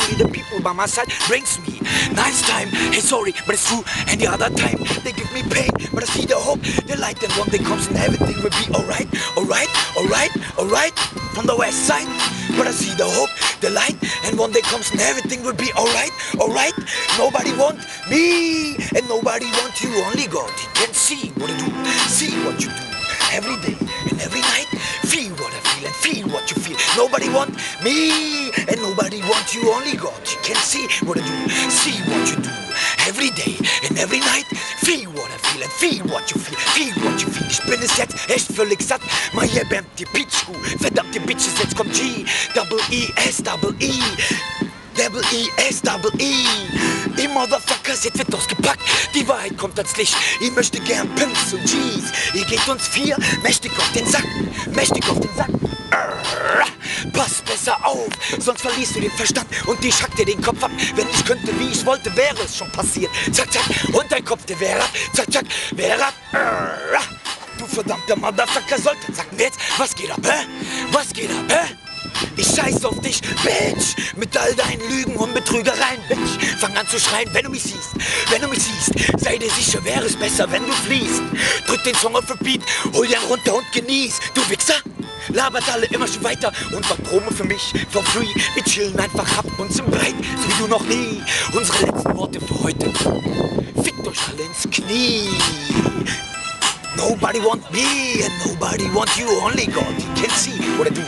only the people by my side brings me nice time. Hey, sorry, but it's true. And the other time they give me pain, but I see the hope, the light, and one day comes and everything will be alright, alright, alright, alright. From the west side, but I see the hope, the light, and one day comes and everything will be alright, alright. Nobody want me, and nobody want you. Only God can see what I do, see what you do. Every day and every night, feel what I feel and feel what you feel. Nobody want me, and nobody want you. Only God can see what I do, see what you do. Every day and every night, feel what I feel and feel what you feel what you feel. Ich bin es jetzt echt völlig satt, mal hier bam die Pitschkuh. Verdammte Bitches, jetzt kommt G, Double E, S, Double E. Double E, S, Double E. Die Motherfuckers, jetzt wird ausgepackt. Die Wahrheit kommt ans Licht. Ich möchte gern Pimps und G's. Ihr geht uns 4 mächtig auf den Sack. Mächtig auf den Sack. Pass besser auf, sonst verlierst du den Verstand und ich hack dir den Kopf ab. Wenn ich könnte, wie ich wollte, wäre es schon passiert. Zack, zack, und dein Kopf, der wäre ab. Zack, zack, wäre ab. Du verdammter Motherfucker, sollten sagen wir jetzt, was geht ab, hä? Was geht ab, hä? Ich scheiß auf dich, Bitch, mit all deinen Lügen und Betrügereien, Bitch. Fang an zu schreien, wenn du mich siehst, wenn du mich siehst. Sei dir sicher, wäre es besser, wenn du fliehst. Drück den Song auf Repeat, hol den runter und genieß. Du Wichser, labert alle immer schon weiter und war Promo für mich, for free. Wir chillen einfach ab uns im Breit, so wie du noch nie. Unsere letzten Worte für heute, fickt euch alle ins Knie. Nobody want me and nobody want you. Only God can see what I do,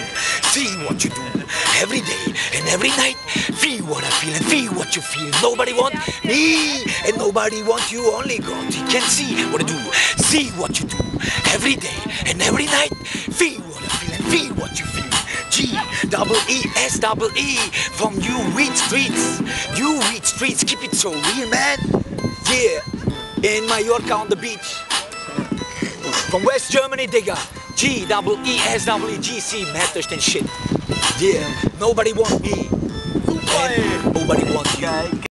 see what you do. Every day and every night, feel what I feel and feel what you feel. Nobody want me and nobody want you. Only God can see what I do, see what you do. Every day and every night, feel what I feel and feel what you feel. G, double E, S, double E. From you read streets, keep it so real, man. Yeah, in Mallorca on the beach. From West Germany, Digga. G, double E, S, double E, G, C. Merkt euch den Shit. Yeah, nobody want me. And nobody want you.